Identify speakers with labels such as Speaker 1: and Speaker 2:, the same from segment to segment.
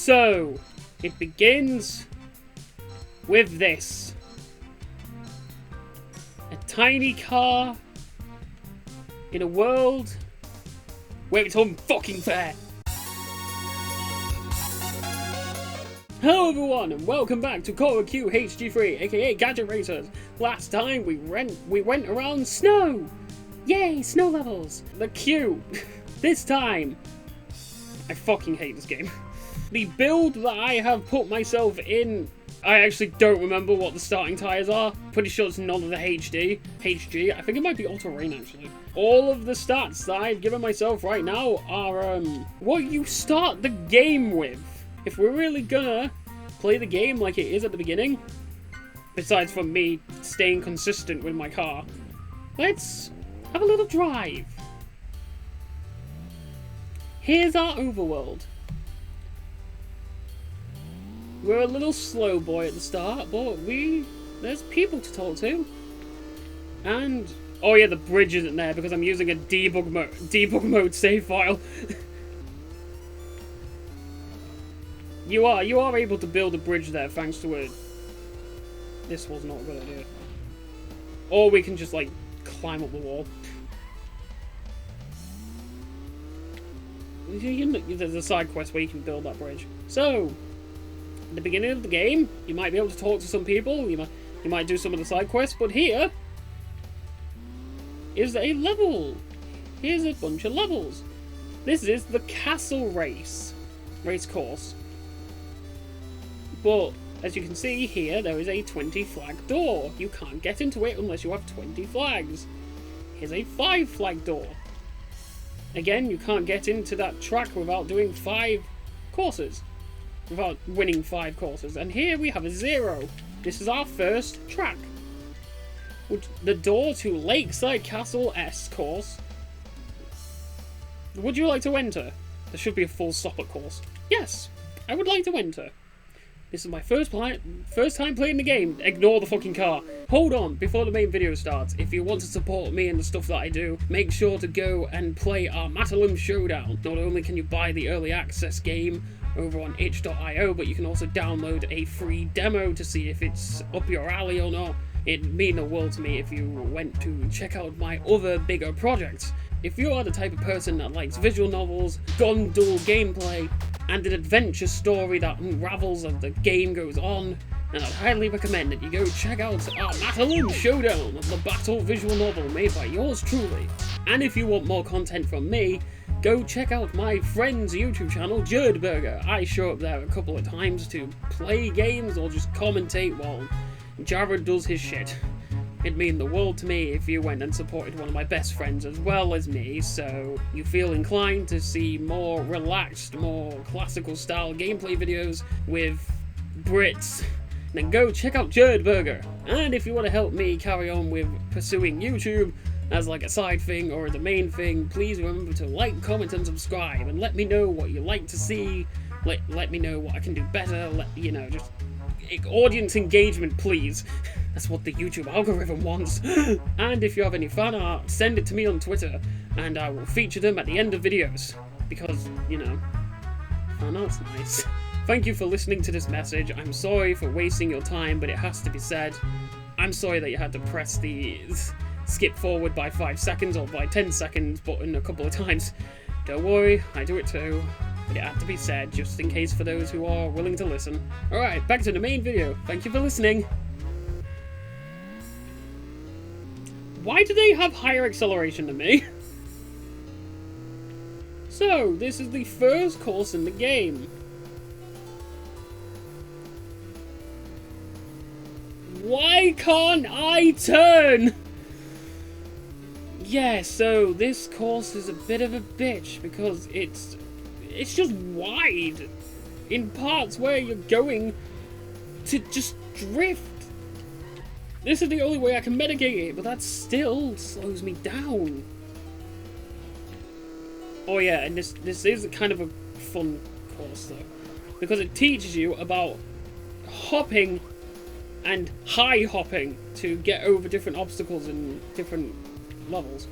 Speaker 1: So, it begins with this. A tiny car in a world where it's fucking fair. Hello everyone and welcome back to ChoroQ HG3, aka Gadget Racers. Last time we went around snow. Yay, snow levels. The queue. This time, I fucking hate this game. The build that I have put myself in, I actually don't remember what the starting tyres are. Pretty sure it's none of the HG. I think it might be Auto Rain actually. All of the stats that I've given myself right now are what you start the game with. If we're really gonna play the game like it is at the beginning, besides from me staying consistent with my car, let's have a little drive. Here's our overworld. We're a little slow boy at the start, but there's people to talk to. And, oh yeah, the bridge isn't there because I'm using a debug mode save file. You are able to build a bridge there thanks to it. This was not a good idea. Or we can just, like, climb up the wall. There's a side quest where you can build that bridge. So, at the beginning of the game, you might be able to talk to some people, you might do some of the side quests, but here is a level. Here's a bunch of levels. This is the castle race course. But, as you can see here, there is a 20 flag door. You can't get into it unless you have 20 flags. Here's a 5 flag door. Again, you can't get into that track without doing 5 courses. Without winning 5 courses. And here we have a 0. This is our first track. The door to Lakeside Castle S course. Would you like to enter? There should be a full stop at course. Yes, I would like to enter. This is my first time playing the game. Ignore the fucking car. Hold on, before the main video starts, if you want to support me and the stuff that I do, make sure to go and play our MacLeod Showdown. Not only can you buy the early access game over on itch.io, but you can also download a free demo to see if it's up your alley or not. It'd mean the world to me if you went to check out my other bigger projects. If you are the type of person that likes visual novels, gun duel gameplay, and an adventure story that unravels as the game goes on, and I'd highly recommend that you go check out our MacLeod Showdown, the battle visual novel made by yours truly. And if you want more content from me, go check out my friend's YouTube channel, Jodie. I show up there a couple of times to play games or just commentate while Jared does his shit. It'd mean the world to me if you went and supported one of my best friends as well as me, so you feel inclined to see more relaxed, more classical style gameplay videos with Brits, then go check out Jodie. And if you want to help me carry on with pursuing YouTube as like a side thing or as a main thing, please remember to like, comment and subscribe and let me know what you like to see, let me know what I can do better, just audience engagement, please. That's what the YouTube algorithm wants. And if you have any fan art, send it to me on Twitter, and I will feature them at the end of videos. Because, fan art's nice. Thank you for listening to this message. I'm sorry for wasting your time, but it has to be said. I'm sorry that you had to press the skip forward by 5 seconds or by 10 seconds button a couple of times. Don't worry, I do it too. But it had to be said, just in case for those who are willing to listen. Alright, back to the main video. Thank you for listening. Why do they have higher acceleration than me? So, this is the first course in the game. Why can't I turn? Yeah, so this course is a bit of a bitch because it's just wide in parts where you're going to just drift. This is the only way I can mitigate it, but that still slows me down. Oh yeah, and this is kind of a fun course though, because it teaches you about hopping and high hopping to get over different obstacles in different levels.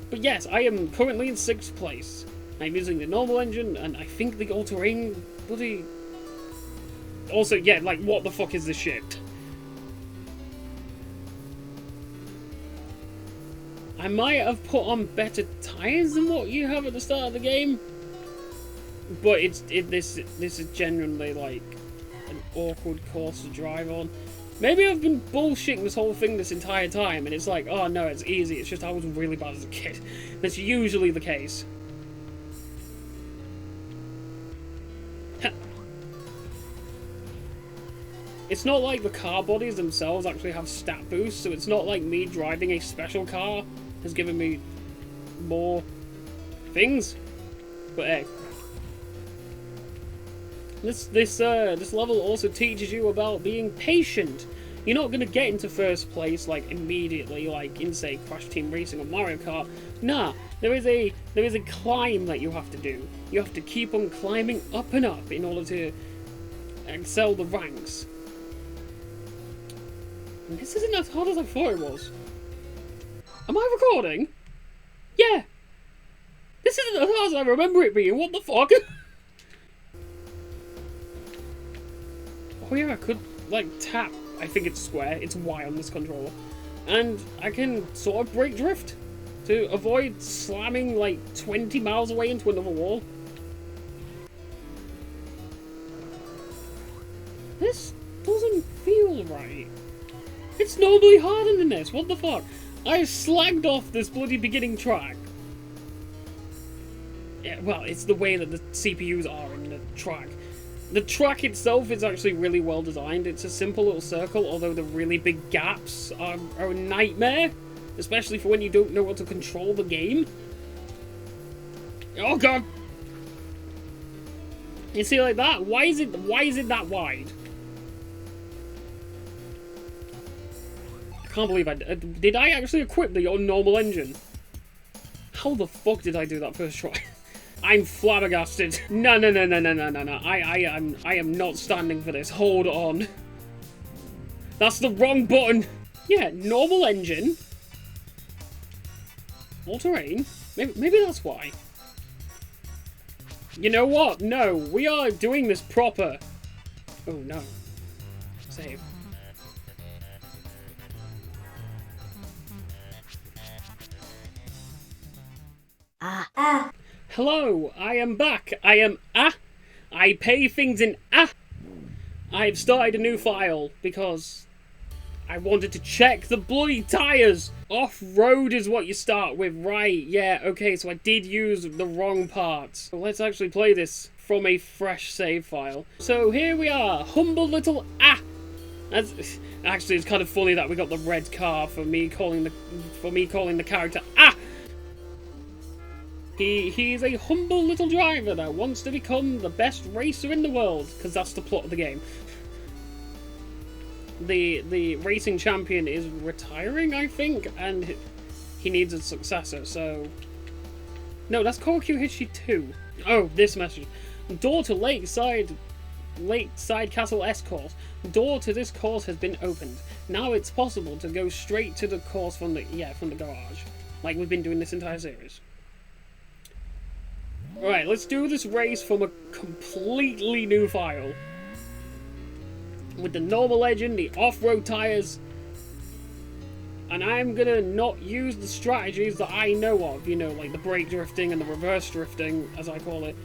Speaker 1: But yes, I am currently in 6th place. I'm using the normal engine, and I think the all-terrain bloody... Also, yeah, like, what the fuck is this shit? I might have put on better tyres than what you have at the start of the game, but this is genuinely, like, an awkward course to drive on. Maybe I've been bullshitting this whole thing this entire time, and it's like, oh no, it's easy, it's just I was really bad as a kid. That's usually the case. It's not like the car bodies themselves actually have stat boosts, so it's not like me driving a special car has given me more things. But hey. This level also teaches you about being patient. You're not gonna get into first place like immediately, like in say Crash Team Racing or Mario Kart. Nah, there is a climb that you have to do. You have to keep on climbing up and up in order to excel the ranks. And this isn't as hard as I thought it was. Am I recording? Yeah. This isn't as hard as I remember it being. What the fuck? Oh yeah, I could, like, tap, I think it's square, it's Y on this controller, and I can sort of brake drift to avoid slamming, like, 20 miles away into another wall. This doesn't feel right. It's normally harder than this, what the fuck? I slagged off this bloody beginning track. Yeah, well, it's the way that the CPUs are in the track. The track itself is actually really well designed. It's a simple little circle, although the really big gaps are a nightmare. Especially for when you don't know how to control the game. Oh god! You see like that? Why is it that wide? I can't believe did I actually equip the normal engine? How the fuck did I do that first try? I'm flabbergasted. No. I am not standing for this. Hold on. That's the wrong button. Yeah, normal engine. All terrain. Maybe that's why. You know what? No, we are doing this proper. Oh no. Save. Hello, I am back. I pay things in I've started a new file because I wanted to check the bloody tyres. Off-road is what you start with, right? Yeah, okay, so I did use the wrong parts. So let's actually play this from a fresh save file. So here we are, humble little Actually, it's kind of funny that we got the red car for me calling the character He's a humble little driver that wants to become the best racer in the world, because that's the plot of the game. The racing champion is retiring, I think, and he needs a successor, so... No, that's ChoroQ HG2. Oh, this message. Door to Lakeside Castle S course. Door to this course has been opened. Now it's possible to go straight to the course from the garage. Like we've been doing this entire series. Alright, let's do this race from a completely new file. With the normal engine, the off-road tyres. And I'm gonna not use the strategies that I know of, you know, like the brake drifting and the reverse drifting, as I call it.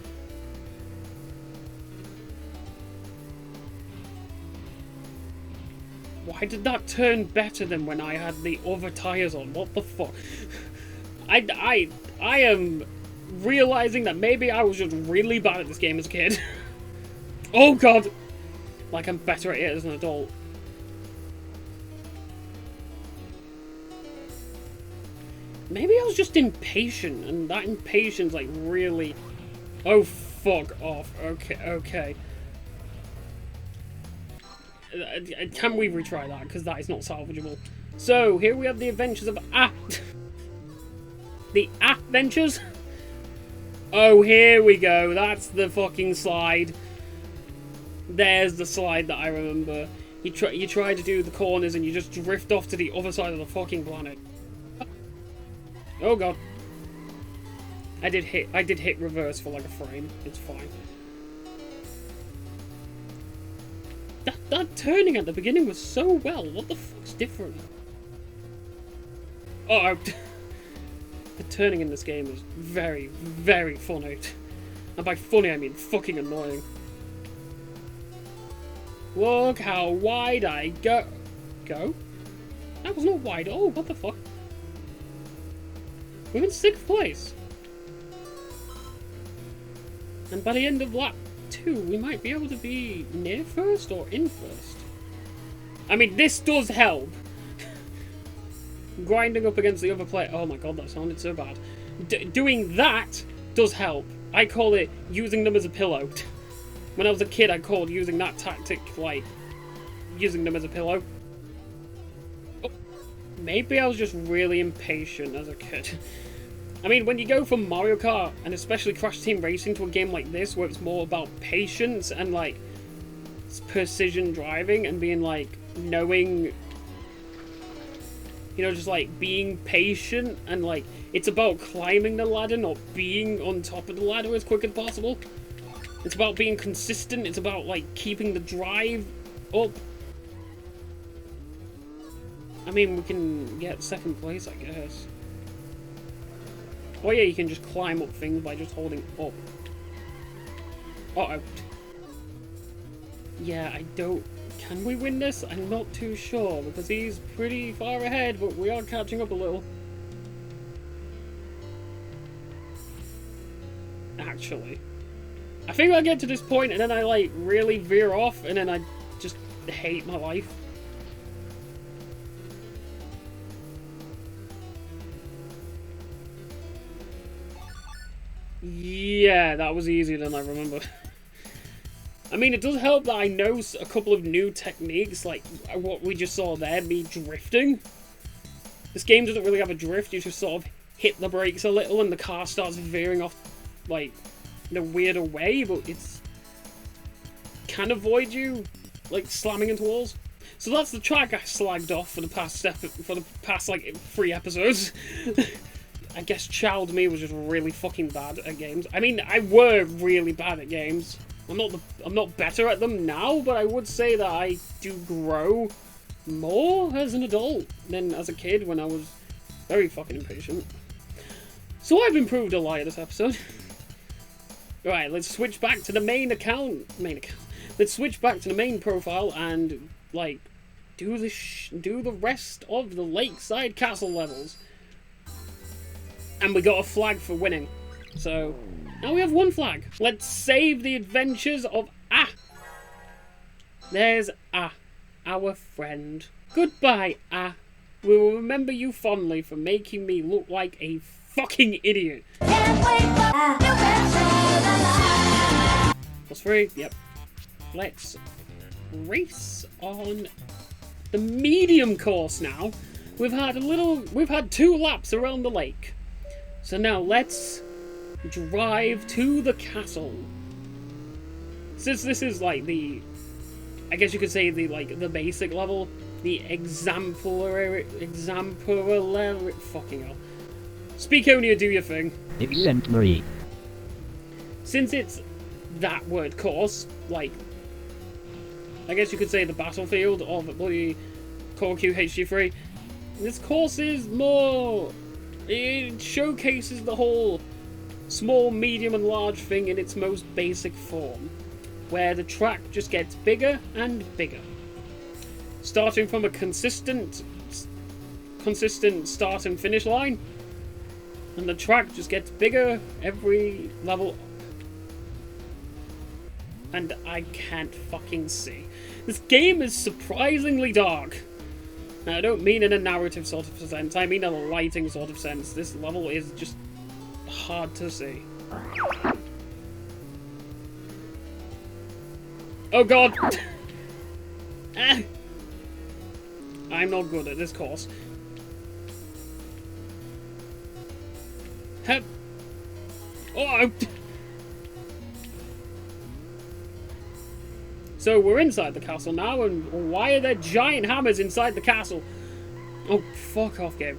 Speaker 1: Why did that turn better than when I had the other tyres on? What the fuck? I am realizing that maybe I was just really bad at this game as a kid. Oh god! Like I'm better at it as an adult. Maybe I was just impatient, and that impatience like really... Oh fuck off. Okay. Can we retry that? Because that is not salvageable. So, here we have the adventures of the adventures? Oh, here we go. That's the fucking slide. There's the slide that I remember. You try to do the corners and you just drift off to the other side of the fucking planet. Oh god. I did hit reverse for like a frame. It's fine. That turning at the beginning was so well. What the fuck's different? Oh, the turning in this game is very, very funny. And by funny, I mean fucking annoying. Look how wide I go. Go? That was not wide. Oh, what the fuck? We're in 6th place. And by the end of lap 2, we might be able to be near first or in first. I mean, this does help. Grinding up against the other player. Oh my god, that sounded so bad. Doing that does help. I call it using them as a pillow. When I was a kid, I called using that tactic, like, using them as a pillow. Oh, maybe I was just really impatient as a kid. I mean, when you go from Mario Kart, and especially Crash Team Racing, to a game like this, where it's more about patience and, like, precision driving, and being, like, knowing... You know, just, like, being patient, and, like, it's about climbing the ladder, not being on top of the ladder as quick as possible. It's about being consistent, it's about, like, keeping the drive up. I mean, we can get 2nd place, I guess. Oh yeah, you can just climb up things by just holding up. Uh-oh. Yeah, I don't... Can we win this? I'm not too sure, because he's pretty far ahead, but we are catching up a little. Actually. I think I'll get to this point, and then I, like, really veer off, and then I just hate my life. Yeah, that was easier than I remember. I mean, it does help that I know a couple of new techniques, like what we just saw there, me drifting. This game doesn't really have a drift, you just sort of hit the brakes a little and the car starts veering off, like, in a weirder way, but it's... can avoid you, like, slamming into walls. So that's the track I slagged off for the past, like, 3 episodes. I guess Child Me was just really fucking bad at games. I mean, I were really bad at games. I'm not better at them now, but I would say that I do grow more as an adult than as a kid when I was very fucking impatient. So I've improved a lot in this episode. Right, let's switch back to the main account. Let's switch back to the main profile and, like, do the rest of the Lakeside Castle levels. And we got a flag for winning. So, now we have 1 flag. Let's save the adventures of There's our friend. Goodbye, We will remember you fondly for making me look like a fucking idiot. Plus 3, yep. Let's race on the medium course now. We've had 2 laps around the lake. So now let's drive to the castle. Since this is like the, I guess you could say the basic level, the exemplary, fucking hell. Speakonia, do your thing.
Speaker 2: Exemplary.
Speaker 1: Since it's that word course, like, I guess you could say the battlefield of the ChoroQ HG3, this course is more... It showcases the whole small, medium, and large thing in its most basic form, where the track just gets bigger and bigger. Starting from a consistent start and finish line, and the track just gets bigger every level up. And I can't fucking see. This game is surprisingly dark. Now, I don't mean in a narrative sort of sense, I mean in a lighting sort of sense. This level is just hard to see. Oh god! I'm not good at this course. Oh! So we're inside the castle now, and why are there giant hammers inside the castle? Oh, fuck off, game.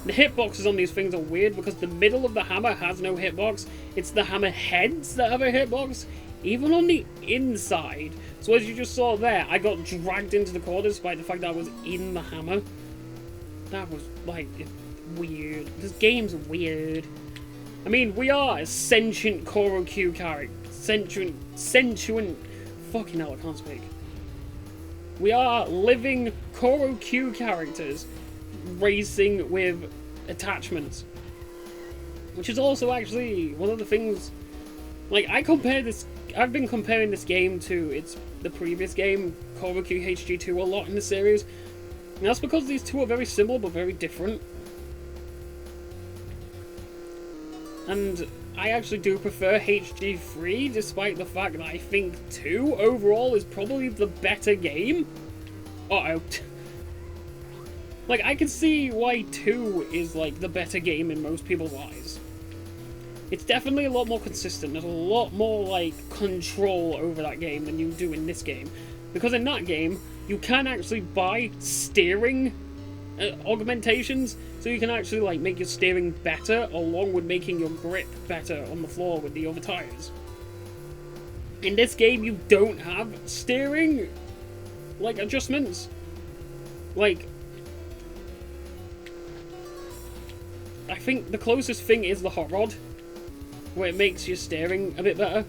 Speaker 1: The hitboxes on these things are weird because the middle of the hammer has no hitbox. It's the hammer heads that have a hitbox, even on the inside. So as you just saw there, I got dragged into the corner despite the fact that I was in the hammer. That was, like, weird. This game's weird. I mean, we are a sentient ChoroQ character. Sentient... Fucking hell, I can't speak. We are living ChoroQ characters racing with attachments. Which is also actually one of the things... Like, I've been comparing this game to the previous game, ChoroQ HG3, a lot in the series. And that's because these two are very similar but very different. And I actually do prefer HG3, despite the fact that I think 2 overall is probably the better game. Uh-oh. Like, I can see why 2 is, like, the better game in most people's eyes. It's definitely a lot more consistent. There's a lot more, like, control over that game than you do in this game. Because in that game, you can actually buy steering augmentations, so you can actually, like, make your steering better, along with making your grip better on the floor with the other tires. In this game, you don't have steering, like, adjustments. Like, I think the closest thing is the hot rod, where it makes your steering a bit better.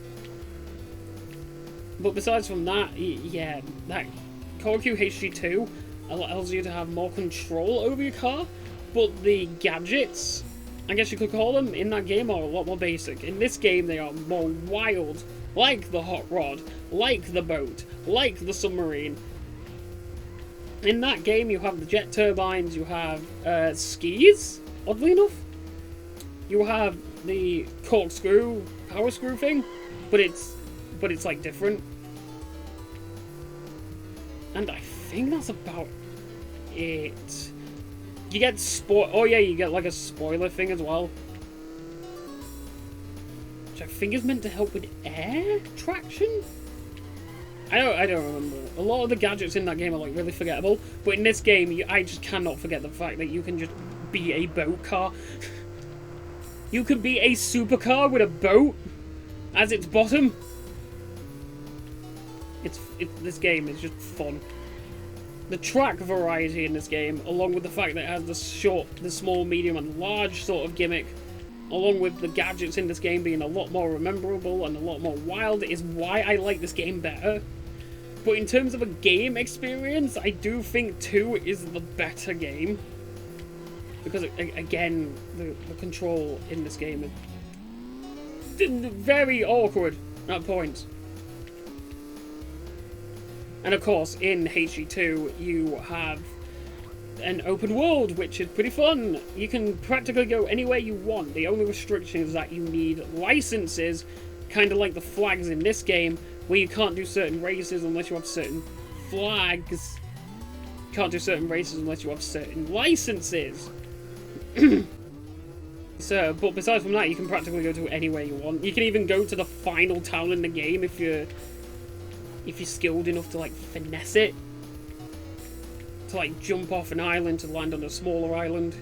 Speaker 1: But besides from that, yeah, that ChoroQ HG2 allows you to have more control over your car, but the gadgets, I guess you could call them, in that game are a lot more basic. In this game, they are more wild, like the hot rod, like the boat, like the submarine. In that game, you have the jet turbines, you have skis, oddly enough. You have the corkscrew, power screw thing, but it's like different. And I think that's about it. You get oh yeah, you get like a spoiler thing as well, which I think is meant to help with air traction. I don't remember. A lot of the gadgets in that game are like really forgettable, but in this game, I just cannot forget the fact that you can just be a boat car. You can be a supercar with a boat as its bottom. This game is just fun. The track variety in this game, along with the fact that it has the small, medium, and large sort of gimmick, along with the gadgets in this game being a lot more rememberable and a lot more wild, is why I like this game better. But in terms of a game experience, I do think 2 is the better game. Because, again, the control in this game is very awkward at points. And of course, in HG2, you have an open world, which is pretty fun. You can practically go anywhere you want. The only restriction is that you need licenses, kind of like the flags in this game, where you can't do certain races unless you have certain flags. You can't do certain races unless you have certain licenses. So, but besides from that, you can practically go to anywhere you want. You can even go to the final town in the game if you're skilled enough to, like, finesse it. To, like, jump off an island to land on a smaller island.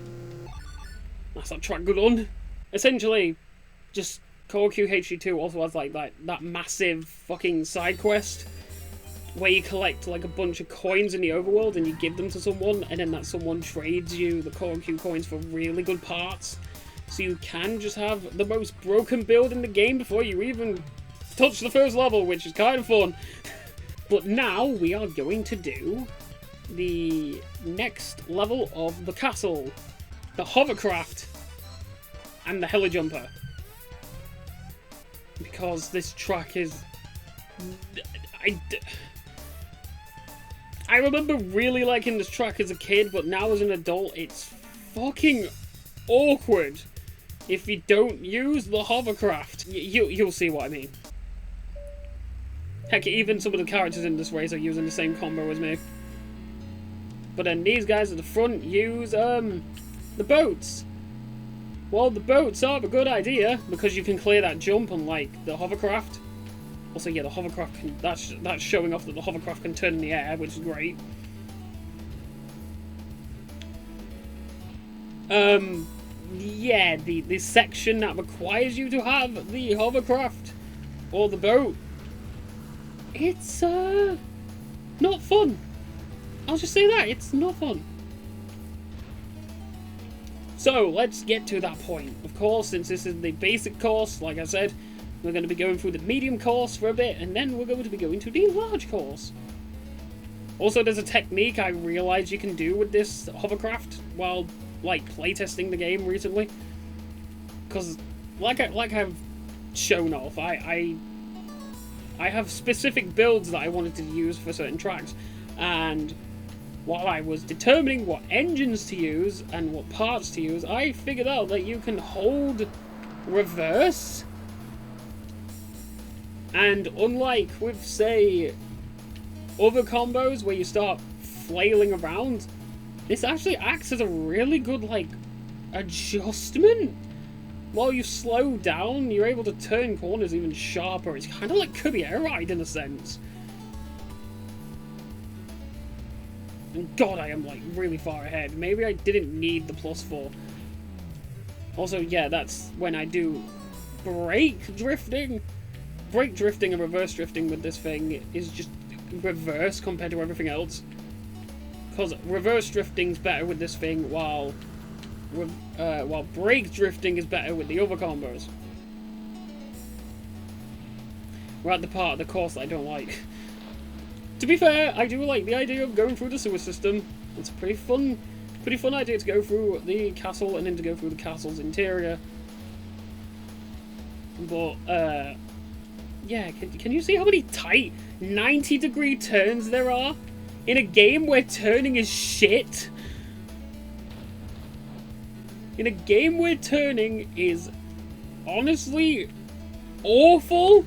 Speaker 1: That's that track good on. Essentially, just ChoroQ HG2 also has, like, that massive fucking side quest where you collect, like, a bunch of coins in the overworld and you give them to someone, and then that someone trades you the ChoroQ coins for really good parts. So you can just have the most broken build in the game before you even touch the first level, which is kind of fun. But now we are going to do the next level of the castle, the hovercraft and the helijumper, because this track is I remember really liking this track as a kid, but now as an adult it's fucking awkward if you don't use the hovercraft. You'll see what I mean. Heck, even some of the characters in this race are using the same combo as me. But then these guys at the front use, the boats. Well, the boats are a good idea, because you can clear that jump unlike the hovercraft. Also, yeah, the hovercraft can, that's showing off that the hovercraft can turn in the air, which is great. Yeah, the section that requires you to have the hovercraft or the boat, it's not fun. I'll just say that, it's not fun. So, let's get to that point. Of course, since this is the basic course, like I said, we're going to be going through the medium course for a bit, and then we're going to be going to the large course. Also, there's a technique I realized you can do with this hovercraft while, like, playtesting the game recently. Because, like I've shown off, I have specific builds that I wanted to use for certain tracks, and while I was determining what engines to use and what parts to use, I figured out that you can hold reverse, and unlike with, say, other combos where you start flailing around, this actually acts as a really good, like, adjustment. While you slow down, you're able to turn corners even sharper. It's kind of like Kirby Air Ride in a sense. And God, I am, like, really far ahead. Maybe I didn't need the +4. Also, yeah, that's when I do brake drifting. Brake drifting and reverse drifting with this thing is just reverse compared to everything else. Because reverse drifting's better with this thing, while brake drifting is better with the other combos. We're at the part of the course that I don't like. To be fair, I do like the idea of going through the sewer system. It's a pretty fun idea to go through the castle and then to go through the castle's interior. But, yeah, can you see how many tight 90-degree turns there are? In a game where turning is shit? In a game where turning is honestly awful?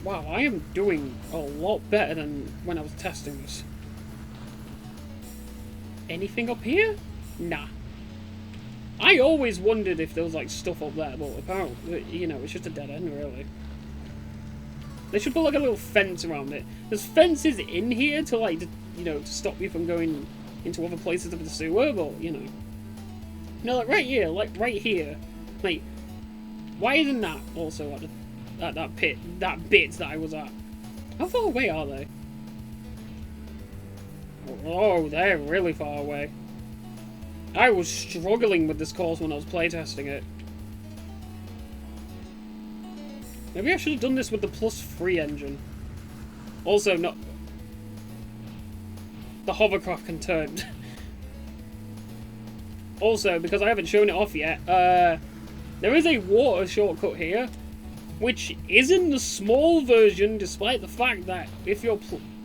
Speaker 1: Wow, I am doing a lot better than when I was testing this. Anything up here? Nah. I always wondered if there was, like, stuff up there, but apparently, you know, it's just a dead end, really. They should put, like, a little fence around it. There's fences in here to, like, you know, to stop you from going into other places of the sewer, but, you know. No, like, right here, like, why isn't that also at that bit that I was at? How far away are they? Oh, they're really far away. I was struggling with this course when I was playtesting it. Maybe I should have done this with the +3 engine. Also, not... The hovercraft can turn. Also, because I haven't shown it off yet, there is a water shortcut here, which isn't the small version, despite the fact that if you're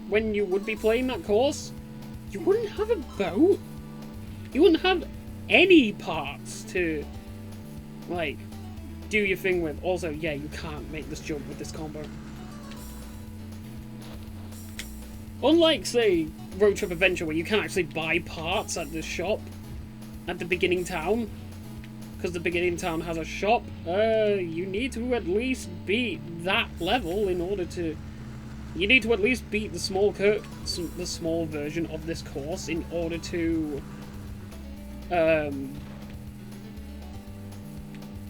Speaker 1: when you would be playing that course, you wouldn't have a boat. You wouldn't have any parts to, like, do your thing with. Also, yeah, you can't make this jump with this combo. Unlike, say, Road Trip Adventure, where you can actually buy parts at the shop at the beginning town, because the beginning town has a shop, you need to at least beat that level in order to... You need to at least beat the small version of this course in order to...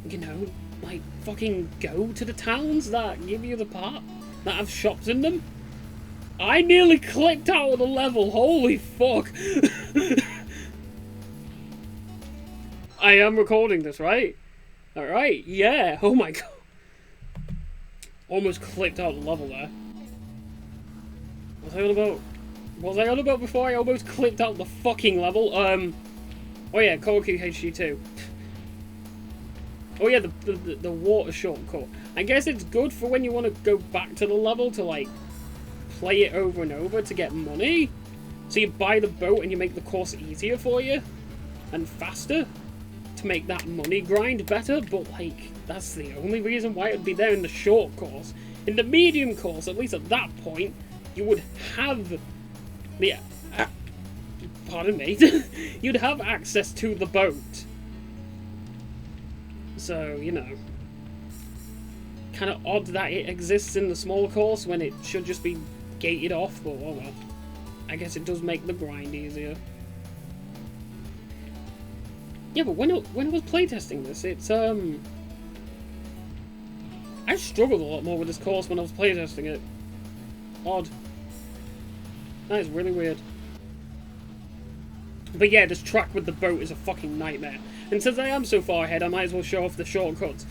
Speaker 1: you know, like, fucking go to the towns that give you the part, that have shops in them. I nearly clicked out of the level, holy fuck! I am recording this, right? Alright, yeah, oh my god. Almost clicked out of the level there. What was I on about before I almost clicked out the fucking level? Oh yeah, ChoroQ HG3. Oh yeah, the water shortcut. I guess it's good for when you want to go back to the level to, like, play it over and over to get money. So you buy the boat and you make the course easier for you and faster to make that money grind better, but, like, that's the only reason why it would be there in the short course. In the medium course, at least at that point, you would have the... pardon me. You'd have access to the boat. So, you know, kind of odd that it exists in the small course when it should just be gated off, but oh well. I guess it does make the grind easier. Yeah, but when I was playtesting this, it's I struggled a lot more with this course when I was playtesting it. Odd. That is really weird. But yeah, this track with the boat is a fucking nightmare. And since I am so far ahead, I might as well show off the shortcuts.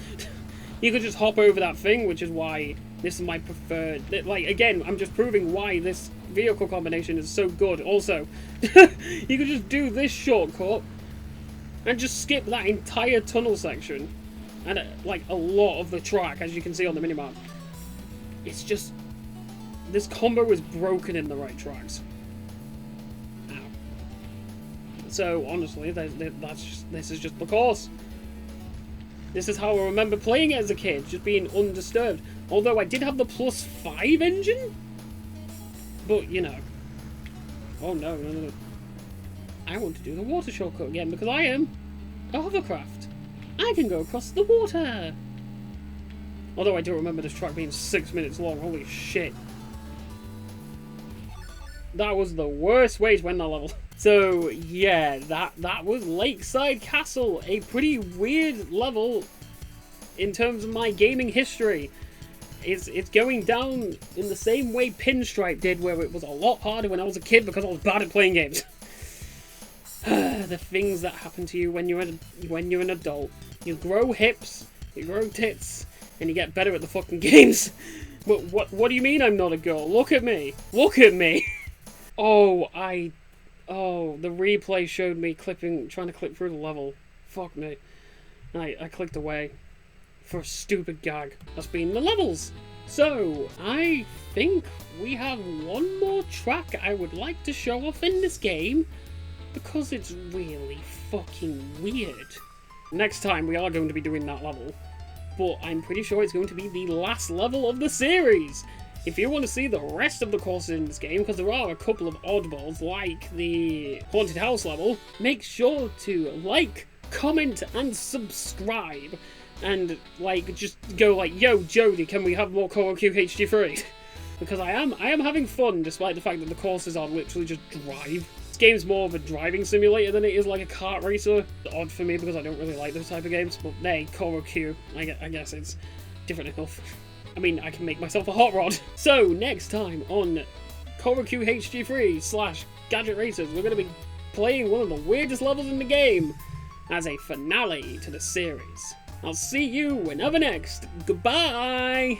Speaker 1: You could just hop over that thing, which is why this is my preferred... Like, again, I'm just proving why this vehicle combination is so good. Also, you could just do this shortcut and just skip that entire tunnel section. And, like, a lot of the track, as you can see on the minimap. It's just... This combo is broken in the right tracks. Ow. So, honestly, this is just the course. This is how I remember playing it as a kid, just being undisturbed. Although I did have the +5 engine. But, you know. Oh, no. I want to do the water shortcut again, because I am a hovercraft. I can go across the water. Although I do remember this track being 6 minutes long. Holy shit. That was the worst way to end that level. So, yeah, that was Lakeside Castle. A pretty weird level in terms of my gaming history. It's going down in the same way Pinstripe did, where it was a lot harder when I was a kid because I was bad at playing games. The things that happen to you when you're an adult. You grow hips, you grow tits, and you get better at the fucking games. But what do you mean I'm not a girl? Look at me. Look at me. Oh, the replay showed me trying to clip through the level. Fuck me. I clicked away for a stupid gag. That's been the levels. So, I think we have one more track I would like to show off in this game, because it's really fucking weird. Next time we are going to be doing that level, but I'm pretty sure it's going to be the last level of the series. If you want to see the rest of the courses in this game, because there are a couple of oddballs like the Haunted House level, make sure to like, comment, and subscribe. And, like, just go like, yo, Jodie, can we have more ChoroQ HG3? Because I am having fun, despite the fact that the courses are literally just drive. This game's more of a driving simulator than it is like a kart racer. It's odd for me because I don't really like those type of games, but hey, ChoroQ, I guess it's different enough. I mean, I can make myself a hot rod. So, next time on ChoroQ HG3 / Gadget Racers, we're going to be playing one of the weirdest levels in the game as a finale to the series. I'll see you whenever next. Goodbye!